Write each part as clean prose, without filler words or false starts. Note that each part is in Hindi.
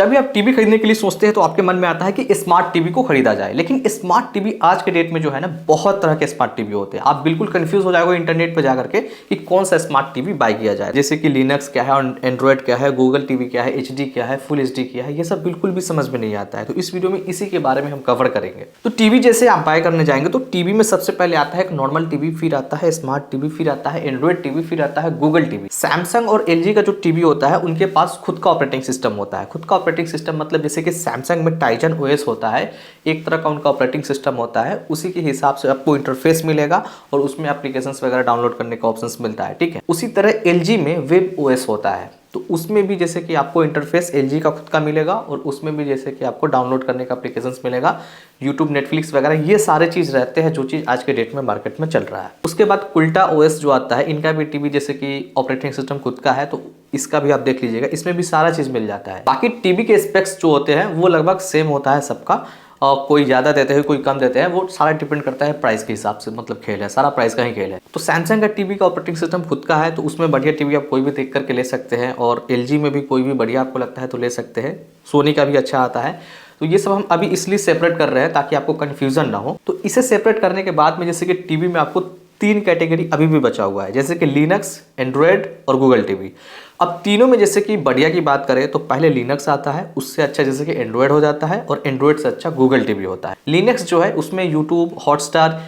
जब भी आप टीवी खरीदने के लिए सोचते हैं तो आपके मन में आता है कि स्मार्ट टीवी को खरीदा जाए, लेकिन स्मार्ट टीवी आज के डेट में जो है ना बहुत तरह के स्मार्ट टीवी होते हैं। आप बिल्कुल कंफ्यूज हो जाओगे इंटरनेट पर जाकर के कि कौन सा स्मार्ट टीवी बाय किया जाए, जैसे कि लिनक्स क्या है और एंड्रॉयड क्या है, गूगल टीवी क्या है, एचडी क्या है, फुल एचडी क्या है, ये सब बिल्कुल भी समझ में नहीं आता है। तो इस वीडियो में इसी के बारे में हम कवर करेंगे। तो टीवी जैसे आप बाय करने जाएंगे तो टीवी में सबसे पहले आता है एक नॉर्मल टीवी, फिर आता है स्मार्ट टीवी, फिर आता है एंड्रॉयड टीवी, फिर आता है गूगल टीवी। सैमसंग और एलजी का जो टीवी होता है उनके पास खुद का ऑपरेटिंग सिस्टम होता है। खुद का ऑपरेटिंग सिस्टम मतलब जैसे कि सैमसंग में टाइजन ओएस होता है, एक तरह का उनका ऑपरेटिंग सिस्टम होता है, उसी के हिसाब से आपको इंटरफेस मिलेगा और उसमें एप्लीकेशंस वगैरह डाउनलोड करने का ऑप्शंस मिलता है, ठीक है। उसी तरह एलजी में वेब ओएस होता है, तो उसमें भी जैसे कि आपको इंटरफेस एलजी का खुद का मिलेगा और उसमें भी जैसे कि आपको डाउनलोड करने का एप्लीकेशंस मिलेगा, यूट्यूब, नेटफ्लिक्स वगैरह, ये सारे चीज़ रहते हैं जो चीज़ आज के डेट में मार्केट में चल रहा है। उसके बाद कुल्टा ओएस जो आता है, इनका भी टीवी जैसे कि ऑपरेटिंग सिस्टम खुद का है, तो इसका भी आप देख लीजिएगा, इसमें भी सारा चीज़ मिल जाता है। बाकी टीवी के स्पेक्स जो होते हैं वो लगभग सेम होता है सबका, कोई ज़्यादा देते हैं कोई कम देते हैं, वो सारा डिपेंड करता है प्राइस के हिसाब से, मतलब खेल है, सारा प्राइस का ही खेल है। तो सैमसंग का टीवी का ऑपरेटिंग सिस्टम खुद का है, तो उसमें बढ़िया टीवी आप कोई भी देख करके ले सकते हैं, और एलजी में भी कोई भी बढ़िया आपको लगता है तो ले सकते हैं। सोनी का भी अच्छा आता है। तो ये सब हम अभी इसलिए सेपरेट कर रहे हैं ताकि आपको कन्फ्यूजन ना हो। तो इसे सेपरेट करने के बाद में जैसे कि टीवी में आपको 3 कैटेगरी अभी भी बचा हुआ है, जैसे कि लिनक्स, एंड्रॉयड और गूगल टीवी। अब तीनों में जैसे कि बढ़िया की बात करें तो पहले लिनक्स आता है, उससे अच्छा जैसे कि एंड्रॉयड हो जाता है, और एंड्रॉयड से अच्छा गूगल टीवी होता है। लिनक्स जो है उसमें यूट्यूब, हॉटस्टार,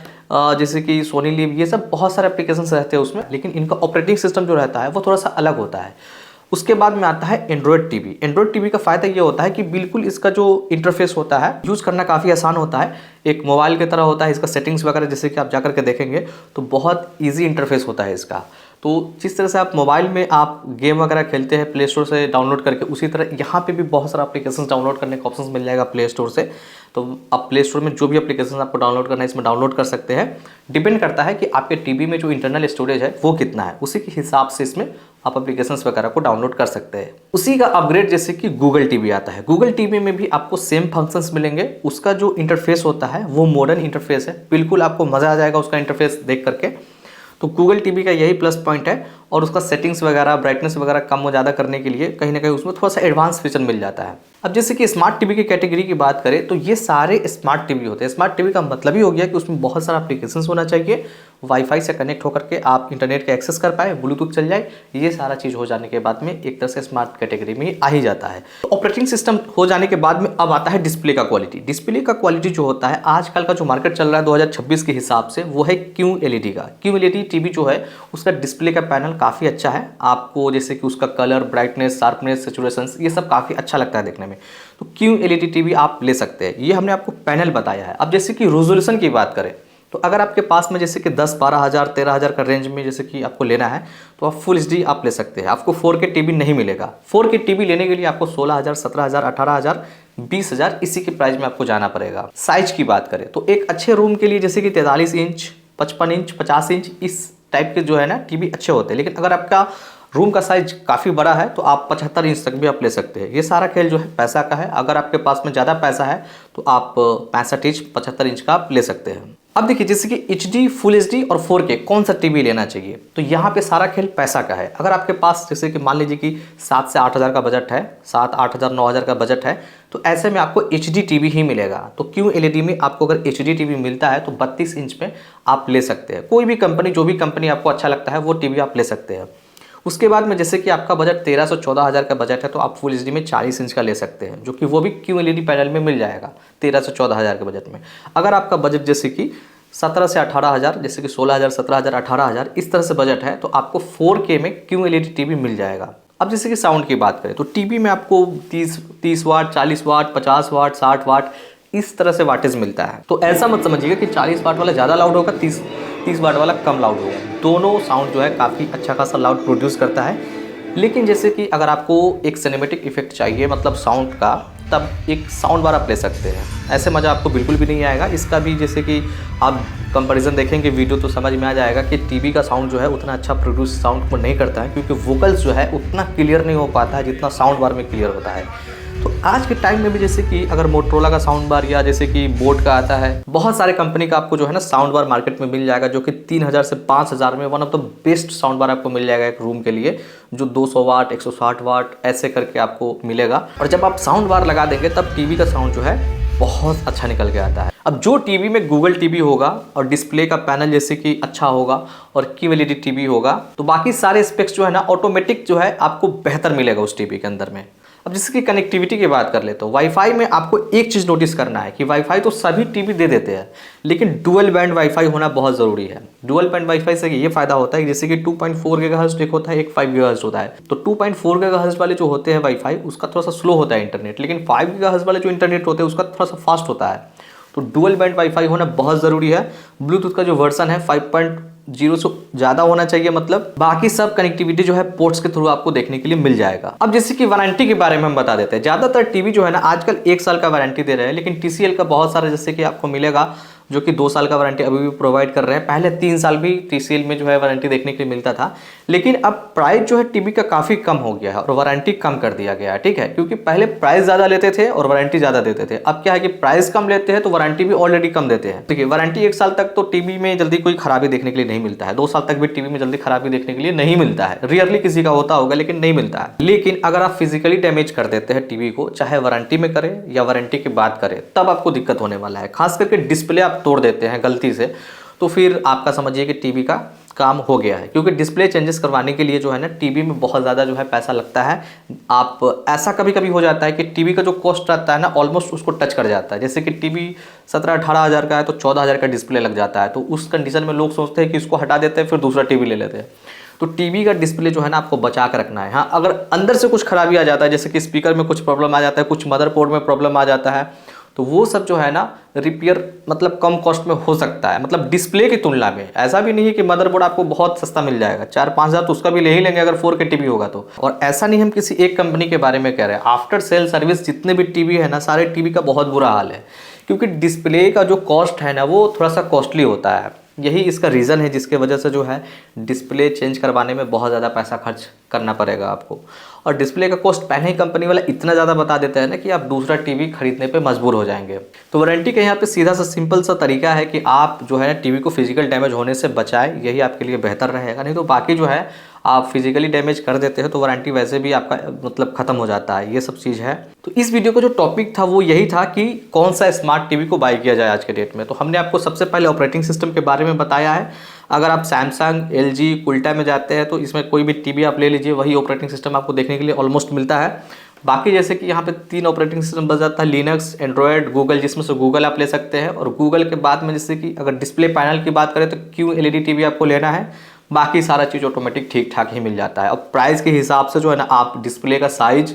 जैसे कि सोनी लिव, ये सब बहुत सारे एप्लीकेशंस रहते हैं उसमें, लेकिन इनका ऑपरेटिंग सिस्टम जो रहता है वो थोड़ा सा अलग होता है। उसके बाद में आता है एंड्रॉयड टीवी। एंड्रॉयड टीवी का फ़ायदा ये होता है कि बिल्कुल इसका जो इंटरफेस होता है यूज़ करना काफ़ी आसान होता है, एक मोबाइल की तरह होता है। इसका सेटिंग्स वगैरह जैसे कि आप जाकर के देखेंगे तो बहुत ईजी इंटरफेस होता है इसका। तो जिस तरह से आप मोबाइल में आप गेम वगैरह खेलते हैं प्ले स्टोर से डाउनलोड करके, उसी तरह यहाँ पे भी बहुत सारा एप्लीकेशन डाउनलोड करने का ऑप्शन मिल जाएगा प्ले स्टोर से। तो आप प्ले स्टोर में जो भी एप्लीकेशन आपको डाउनलोड करना है इसमें डाउनलोड कर सकते हैं। डिपेंड करता है कि आपके टीवी में जो इंटरनल स्टोरेज है वो कितना है, उसी के हिसाब से इसमें आप एप्लीकेशंस वगैरह को डाउनलोड कर सकते हैं। उसी का अपग्रेड जैसे कि गूगल टीवी आता है। गूगल टीवी में भी आपको सेम फंक्शंस मिलेंगे। उसका जो इंटरफेस होता है वो मॉडर्न इंटरफेस है, बिल्कुल आपको मज़ा आ जाएगा उसका इंटरफेस देख करके। तो गूगल टीवी का यही प्लस पॉइंट है, और उसका सेटिंग्स वगैरह, ब्राइटनेस वगैरह कम और ज़्यादा करने के लिए कहीं ना कहीं उसमें थोड़ा सा एडवांस फीचर मिल जाता है। अब जैसे कि स्मार्ट टीवी की कैटेगरी की बात करें तो ये सारे स्मार्ट टीवी होते हैं। स्मार्ट टीवी का मतलब ही हो गया कि उसमें बहुत सारा एप्लीकेशंस होना चाहिए, वाईफाई से कनेक्ट होकर के आप इंटरनेट का एक्सेस कर पाए, ब्लूटूथ चल जाए, ये सारा चीज़ हो जाने के बाद में एक तरह से स्मार्ट कैटेगरी में आ ही जाता है। तो ऑपरेटिंग सिस्टम हो जाने के बाद में अब आता है डिस्प्ले का क्वालिटी। डिस्प्ले का क्वालिटी जो होता है आजकल का जो मार्केट चल रहा है 2026 के हिसाब से, वो है QLED का। QLED टीवी जो है उसका डिस्प्ले का पैनल काफ़ी अच्छा है, आपको जैसे कि उसका कलर, ब्राइटनेस, शार्पनेस, सैचुरेशन, ये सब काफ़ी अच्छा लगता है देखने में। तो QLED टीवी आप ले सकते हैं, ये हमने आपको पैनल बताया है। अब जैसे कि रेजोल्यूशन की बात करें तो अगर आपके पास में जैसे कि 10-12 हज़ार 13 हज़ार का रेंज में जैसे कि आपको लेना है तो आप फुल HD आप ले सकते हैं। आपको 4K टीवी नहीं मिलेगा। 4K टीवी लेने के लिए आपको 16 हज़ार, 17 हज़ार, 18 हज़ार, 20 हज़ार, इसी के प्राइस में आपको जाना पड़ेगा। साइज की बात करें तो एक अच्छे रूम के लिए जैसे कि 43 इंच, 55 इंच, 50 इंच, इस टाइप के जो है ना टीवी अच्छे होते हैं। लेकिन अगर आपका रूम का साइज काफ़ी बड़ा है तो आप 75 इंच तक भी आप ले सकते हैं। ये सारा खेल जो है पैसा का है। अगर आपके पास में ज़्यादा पैसा है तो आप 65 इंच, 75 इंच का आप ले सकते हैं। अब देखिए जैसे कि HD, फुल HD और 4K कौन सा टीवी लेना चाहिए, तो यहाँ पे सारा खेल पैसा का है। अगर आपके पास जैसे कि मान लीजिए कि 7 से 8 हज़ार का बजट है, 7-8 हज़ार 9 हज़ार का बजट है, तो ऐसे में आपको HD टीवी ही मिलेगा। तो QLED में आपको अगर HD टीवी मिलता है तो 32 इंच में आप ले सकते हैं। कोई भी कंपनी, जो भी कंपनी आपको अच्छा लगता है वो टीवी आप ले सकते हैं। उसके बाद में जैसे कि आपका बजट 13 से 14 हज़ार का बजट है तो आप फुल HD में 40 इंच का ले सकते हैं, जो कि वो भी QLED पैनल में मिल जाएगा 13 से 14 हज़ार के बजट में। अगर आपका बजट जैसे कि 17 से 18 हज़ार, जैसे कि 16 हज़ार, 17 हज़ार, 18 हज़ार, इस तरह से बजट है तो आपको 4K में QLED टीवी मिल जाएगा। अब जैसे कि साउंड की बात करें तो टीवी में आपको 30 वाट, 40 वाट, 50 वाट, 60 वाट, इस तरह से वाटेज मिलता है। तो ऐसा मत समझिएगा कि 40 वाट वाला ज़्यादा लाउड होगा, 30 वाट वाला कम लाउड होगा। दोनों साउंड जो है काफ़ी अच्छा खासा लाउड प्रोड्यूस करता है। लेकिन जैसे कि अगर आपको एक सिनेमैटिक इफेक्ट चाहिए मतलब साउंड का, तब एक साउंड बार आप ले सकते हैं। ऐसे मज़ा आपको बिल्कुल भी नहीं आएगा। इसका भी जैसे कि आप कंपैरिजन देखेंगे वीडियो तो समझ में आ जाएगा कि टीवी का साउंड जो है उतना अच्छा प्रोड्यूस साउंड को नहीं करता है, क्योंकि वोकल्स जो है उतना क्लियर नहीं हो पाता है जितना साउंड बार में क्लियर होता है। तो आज के टाइम में भी जैसे कि अगर मोटरोला का साउंड बार या जैसे कि बोट का आता है, बहुत सारे कंपनी का आपको जो है ना साउंड बार मार्केट में मिल जाएगा, जो कि 3000 से 5000 में one of the best sound bar आपको मिल जाएगा एक रूम के लिए, जो 200 वाट 160 वाट ऐसे करके आपको मिलेगा। और जब आप साउंड बार लगा देंगे तब टीवी का साउंड जो है बहुत अच्छा निकल के आता है। अब जो टीवी में गूगल टीवी होगा और डिस्प्ले का पैनल जैसे कि अच्छा होगा और QLED टीवी होगा, तो बाकी सारे स्पेक्स जो है ना ऑटोमेटिक जो है आपको बेहतर मिलेगा उस टीवी के अंदर में। अब जैसे कि कनेक्टिविटी की बात कर ले तो वाईफाई में आपको एक चीज़ नोटिस करना है कि वाईफाई तो सभी टीवी दे देते हैं, लेकिन डुअल बैंड वाईफाई होना बहुत ज़रूरी है। डुअल बैंड वाईफाई से ये फायदा होता है कि जैसे कि 2.4 गीगाहर्ट्ज़ एक होता है, एक 5 गीगाहर्ट्ज़ होता है। तो 2.4 गीगाहर्ट्ज़ वाले जो होते हैं वाईफाई उसका थोड़ा सा स्लो होता है इंटरनेट, लेकिन 5 गीगाहर्ट्ज़ वाले जो इंटरनेट होते हैं उसका थोड़ा सा फास्ट होता है। तो डुअल बैंड वाईफाई होना बहुत ज़रूरी है। ब्लूटूथ का जो वर्जन है 5.0 से ज़्यादा होना चाहिए, मतलब बाकी सब कनेक्टिविटी जो है पोर्ट्स के थ्रू आपको देखने के लिए मिल जाएगा। अब जैसे कि वारंटी के बारे में हम बता देते हैं। ज़्यादातर टीवी जो है ना आजकल 1 साल का वारंटी दे रहे हैं, लेकिन TCL का बहुत सारा जैसे कि आपको मिलेगा जो कि 2 साल का वारंटी अभी भी प्रोवाइड कर रहे हैं। पहले 3 साल भी TCL में जो है वारंटी देखने के लिए मिलता था, लेकिन अब प्राइस जो है टीवी का काफ़ी कम हो गया है और वारंटी कम कर दिया गया है, ठीक है। क्योंकि पहले प्राइस ज़्यादा लेते थे और वारंटी ज़्यादा देते थे। अब क्या है कि प्राइस कम लेते हैं तो वारंटी भी ऑलरेडी कम देते हैं। देखिए वारंटी 1 साल तक तो टीवी में जल्दी कोई खराबी देखने के लिए नहीं मिलता है, 2 साल तक भी टीवी में जल्दी खराबी देखने के लिए नहीं मिलता है। रियरली किसी का होता होगा लेकिन नहीं मिलता है। लेकिन अगर आप फिजिकली डैमेज कर देते हैं टीवी को, चाहे वारंटी में करें या वारंटी के बाद करें, तब आपको दिक्कत होने वाला है। खास करके डिस्प्ले आप तोड़ देते हैं गलती से, तो फिर आपका समझिए कि टीवी का काम हो गया है। क्योंकि डिस्प्ले चेंजेस करवाने के लिए जो है ना टीवी में बहुत ज़्यादा जो है पैसा लगता है। आप ऐसा कभी कभी हो जाता है कि टीवी का जो कॉस्ट रहता है ना ऑलमोस्ट उसको टच कर जाता है। जैसे कि टीवी 17-18 हज़ार का है तो 14 हज़ार का डिस्प्ले लग जाता है। तो उस कंडीशन में लोग सोचते हैं कि इसको हटा देते हैं फिर दूसरा टीवी ले लेते हैं। तो टीवी का डिस्प्ले जो है ना आपको बचा कर रखना है। हाँ, अगर अंदर से कुछ खराबी आ जाता है, जैसे कि स्पीकर में कुछ प्रॉब्लम आ जाता है, कुछ मदरबोर्ड में प्रॉब्लम आ जाता है, तो वो सब जो है ना रिपेयर मतलब कम कॉस्ट में हो सकता है, मतलब डिस्प्ले की तुलना में। ऐसा भी नहीं है कि मदरबोर्ड आपको बहुत सस्ता मिल जाएगा, 4-5 हज़ार तो उसका भी ले ही लेंगे अगर 4K टीवी होगा तो। और ऐसा नहीं हम किसी एक कंपनी के बारे में कह रहे हैं, आफ्टर सेल सर्विस जितने भी टीवी है ना सारे टीवी का बहुत बुरा हाल है। क्योंकि डिस्प्ले का जो कॉस्ट है ना वो थोड़ा सा कॉस्टली होता है। यही इसका रीज़न है जिसके वजह से जो है डिस्प्ले चेंज करवाने में बहुत ज़्यादा पैसा खर्च करना पड़ेगा आपको। और डिस्प्ले का कॉस्ट पहले ही कंपनी वाला इतना ज़्यादा बता देता है ना कि आप दूसरा टीवी खरीदने पे मजबूर हो जाएंगे। तो वारंटी का यहाँ पे सीधा सा सिंपल सा तरीका है कि आप जो है टीवी को फिजिकल डैमेज होने से बचाएं, यही आपके लिए बेहतर रहेगा। नहीं तो बाकी जो है आप फिजिकली डैमेज कर देते हो तो वारंटी वैसे भी आपका मतलब खत्म हो जाता है, ये सब चीज़ है। तो इस वीडियो का जो टॉपिक था वो यही था कि कौन सा स्मार्ट टीवी को बाय किया जाए आज के डेट में। तो हमने आपको सबसे पहले ऑपरेटिंग सिस्टम के बारे में बताया है। अगर आप सैमसंग, LG, कुल्टा में जाते हैं तो इसमें कोई भी टीवी आप ले लीजिए, वही ऑपरेटिंग सिस्टम आपको देखने के लिए ऑलमोस्ट मिलता है। बाकी जैसे कि यहाँ पे 3 ऑपरेटिंग सिस्टम बच जाता है, लिनक्स, एंड्रॉयड, गूगल, जिसमें से गूगल आप ले सकते हैं। और गूगल के बाद में जैसे कि अगर डिस्प्ले पैनल की बात करें तो QLED टीवी आपको लेना है। बाकी सारा चीज़ ऑटोमेटिक ठीक ठाक ही मिल जाता है। अब प्राइस के हिसाब से जो है ना आप डिस्प्ले का साइज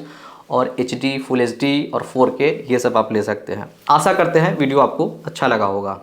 और HD, फुल HD और 4K ये सब आप ले सकते हैं। आशा करते हैं वीडियो आपको अच्छा लगा होगा।